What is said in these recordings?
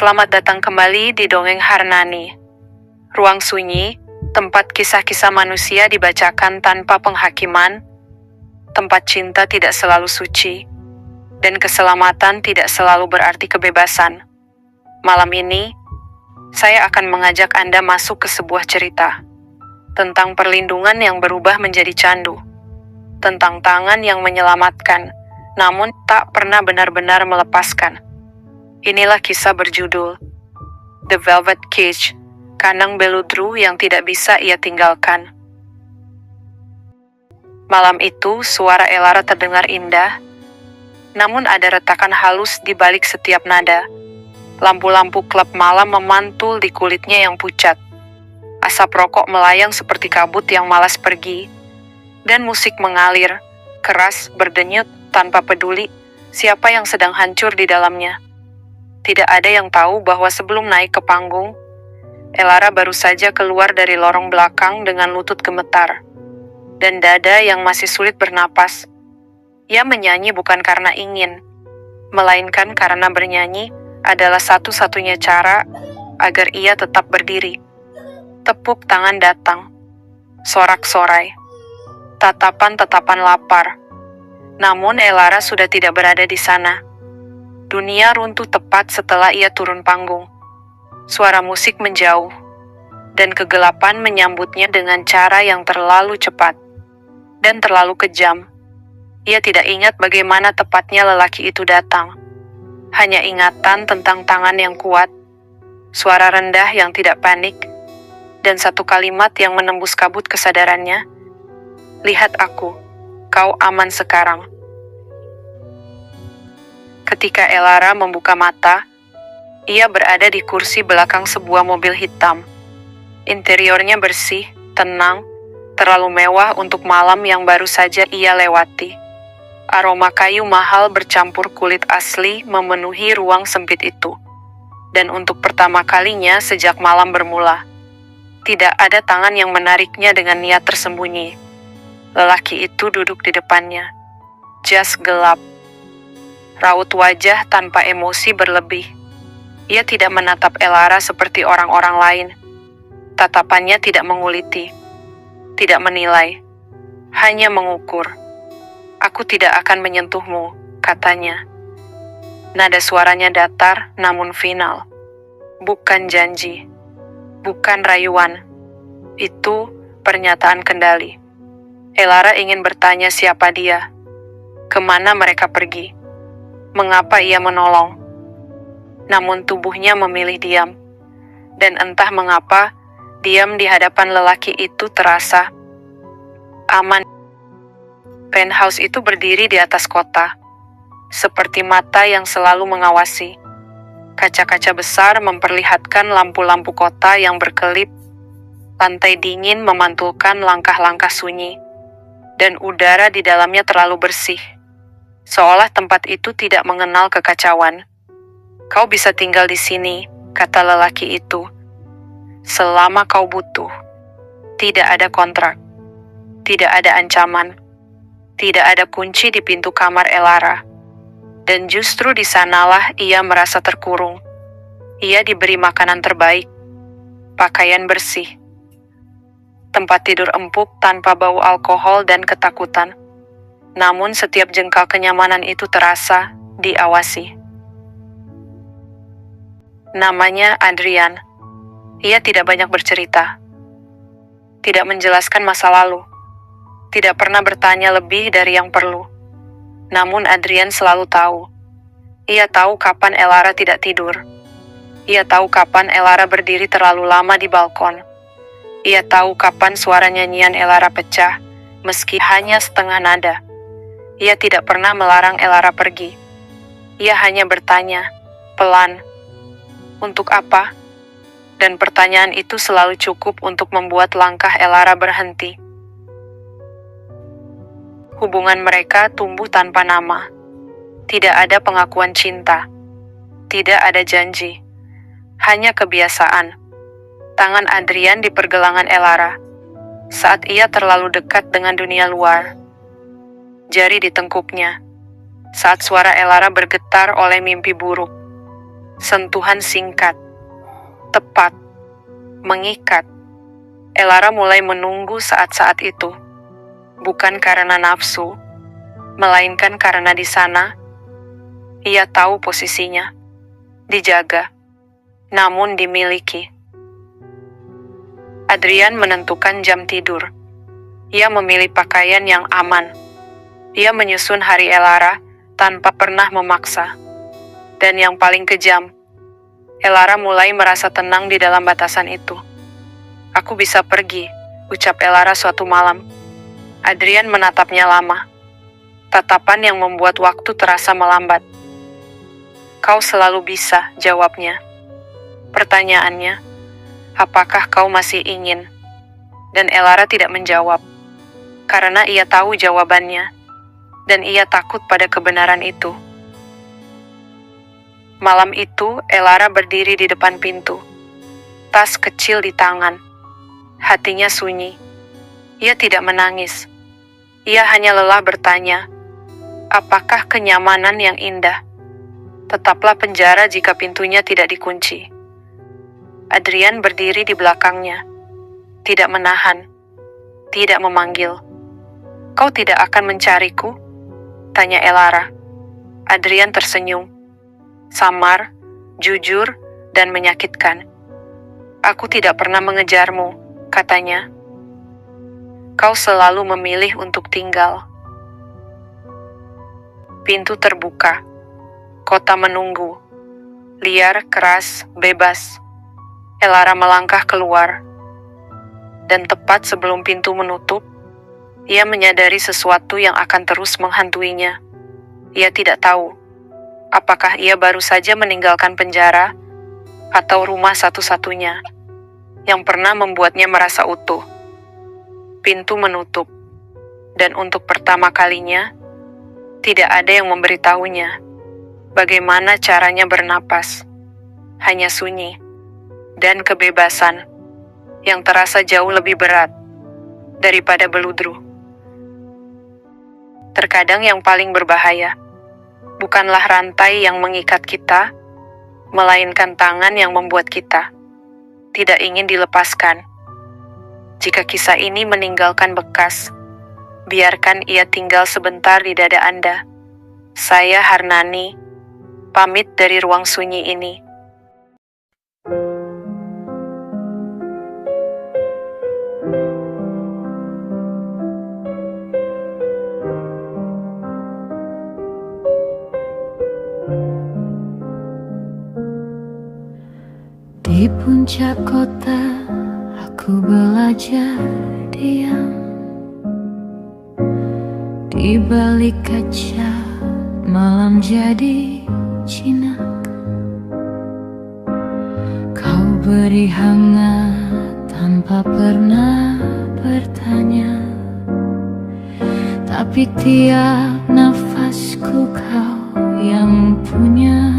Selamat datang kembali di Dongeng Harnani. Ruang sunyi, tempat kisah-kisah manusia dibacakan tanpa penghakiman, tempat cinta tidak selalu suci, dan keselamatan tidak selalu berarti kebebasan. Malam ini, saya akan mengajak Anda masuk ke sebuah cerita tentang perlindungan yang berubah menjadi candu, tentang tangan yang menyelamatkan, namun tak pernah benar-benar melepaskan. Inilah kisah berjudul The Velvet Cage, kandang beludru yang tidak bisa ia tinggalkan. Malam itu, suara Elara terdengar indah, namun ada retakan halus di balik setiap nada. Lampu-lampu klub malam memantul di kulitnya yang pucat. Asap rokok melayang seperti kabut yang malas pergi, dan musik mengalir, keras, berdenyut, tanpa peduli siapa yang sedang hancur di dalamnya. Tidak ada yang tahu bahwa sebelum naik ke panggung, Elara baru saja keluar dari lorong belakang dengan lutut gemetar dan dada yang masih sulit bernapas. Ia menyanyi bukan karena ingin, melainkan karena bernyanyi adalah satu-satunya cara agar ia tetap berdiri. Tepuk tangan datang, sorak-sorai, tatapan-tatapan lapar. Namun Elara sudah tidak berada di sana. Dunia runtuh tepat setelah ia turun panggung. Suara musik menjauh, dan kegelapan menyambutnya dengan cara yang terlalu cepat dan terlalu kejam. Ia tidak ingat bagaimana tepatnya lelaki itu datang. Hanya ingatan tentang tangan yang kuat, suara rendah yang tidak panik, dan satu kalimat yang menembus kabut kesadarannya. "Lihat aku, kau aman sekarang." Ketika Elara membuka mata, ia berada di kursi belakang sebuah mobil hitam. Interiornya bersih, tenang, terlalu mewah untuk malam yang baru saja ia lewati. Aroma kayu mahal bercampur kulit asli memenuhi ruang sempit itu. Dan untuk pertama kalinya sejak malam bermula, tidak ada tangan yang menariknya dengan niat tersembunyi. Lelaki itu duduk di depannya. Jas gelap. Raut wajah tanpa emosi berlebih. Ia tidak menatap Elara seperti orang-orang lain. Tatapannya tidak menguliti, tidak menilai, hanya mengukur. "Aku tidak akan menyentuhmu," katanya. Nada suaranya datar namun final. Bukan janji, bukan rayuan. Itu pernyataan kendali. Elara ingin bertanya siapa dia, kemana mereka pergi, mengapa ia menolong. Namun tubuhnya memilih diam. Dan entah mengapa, diam di hadapan lelaki itu terasa aman. Penthouse itu berdiri di atas kota, seperti mata yang selalu mengawasi. Kaca-kaca besar memperlihatkan lampu-lampu kota yang berkelip. Lantai dingin memantulkan langkah-langkah sunyi. Dan udara di dalamnya terlalu bersih. Seolah tempat itu tidak mengenal kekacauan. "Kau bisa tinggal di sini," kata lelaki itu, "selama kau butuh. Tidak ada kontrak. Tidak ada ancaman. Tidak ada kunci di pintu kamar Elara." Dan justru di sanalah ia merasa terkurung. Ia diberi makanan terbaik, pakaian bersih, tempat tidur empuk tanpa bau alkohol dan ketakutan. Namun setiap jengkal kenyamanan itu terasa diawasi. Namanya Adrian. Ia tidak banyak bercerita. Tidak menjelaskan masa lalu. Tidak pernah bertanya lebih dari yang perlu. Namun Adrian selalu tahu. Ia tahu kapan Elara tidak tidur. Ia tahu kapan Elara berdiri terlalu lama di balkon. Ia tahu kapan suara nyanyian Elara pecah, meski hanya setengah nada. Ia tidak pernah melarang Elara pergi. Ia hanya bertanya, pelan, "Untuk apa?" Dan pertanyaan itu selalu cukup untuk membuat langkah Elara berhenti. Hubungan mereka tumbuh tanpa nama. Tidak ada pengakuan cinta. Tidak ada janji. Hanya kebiasaan. Tangan Adrian di pergelangan Elara saat ia terlalu dekat dengan dunia luar. Jari di tengkuknya saat suara Elara bergetar oleh mimpi buruk. Sentuhan singkat, tepat, mengikat. Elara mulai menunggu saat-saat itu. Bukan karena nafsu, melainkan karena di sana, ia tahu posisinya. Dijaga, namun dimiliki. Adrian menentukan jam tidur. Ia memilih pakaian yang aman. Ia menyusun hari Elara tanpa pernah memaksa. Dan yang paling kejam, Elara mulai merasa tenang di dalam batasan itu. Aku bisa pergi, ucap Elara suatu malam. Adrian menatapnya lama. Tatapan yang membuat waktu terasa melambat. Kau selalu bisa, jawabnya. Pertanyaannya, apakah kau masih ingin? Dan Elara tidak menjawab. Karena ia tahu jawabannya. Dan ia takut pada kebenaran itu. Malam itu, Elara berdiri di depan pintu. Tas kecil di tangan. Hatinya sunyi. Ia tidak menangis. Ia hanya lelah bertanya, apakah kenyamanan yang indah? Tetaplah penjara jika pintunya tidak dikunci. Adrian berdiri di belakangnya. Tidak menahan. Tidak memanggil. Kau tidak akan mencariku? Tanya Elara. Adrian tersenyum. Samar, jujur, dan menyakitkan. Aku tidak pernah mengejarmu, katanya. Kau selalu memilih untuk tinggal. Pintu terbuka. Kota menunggu. Liar, keras, bebas. Elara melangkah keluar. Dan tepat sebelum pintu menutup, ia menyadari sesuatu yang akan terus menghantuinya. Ia tidak tahu apakah ia baru saja meninggalkan penjara atau rumah satu-satunya yang pernah membuatnya merasa utuh. Pintu menutup, dan untuk pertama kalinya, tidak ada yang memberitahunya bagaimana caranya bernapas. Hanya sunyi dan kebebasan yang terasa jauh lebih berat daripada beludru. Terkadang yang paling berbahaya bukanlah rantai yang mengikat kita, melainkan tangan yang membuat kita tidak ingin dilepaskan. Jika kisah ini meninggalkan bekas, biarkan ia tinggal sebentar di dada Anda. Saya Harnani, pamit dari ruang sunyi ini. Di puncak kota, aku belajar diam. Di balik kaca, malam jadi jinak. Kau beri hangat tanpa pernah bertanya. Tapi tiap nafasku kau yang punya.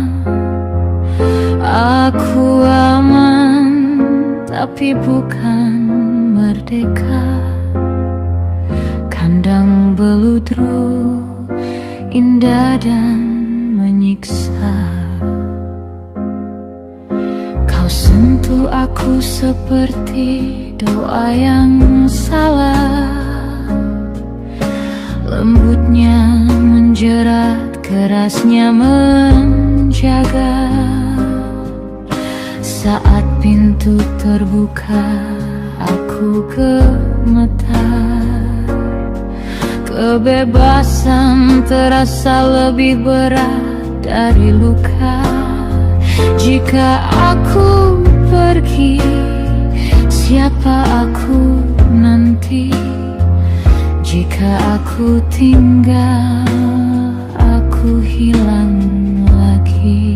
Aku aman, tapi bukan merdeka. Kandang beludru, indah dan menyiksa. Kau sentuh aku seperti doa yang salah. Lembutnya menjerat, kerasnya menjaga. Saat pintu terbuka, aku gemetar. Kebebasan terasa lebih berat dari luka. Jika aku pergi, siapa aku nanti? Jika aku tinggal, aku hilang lagi.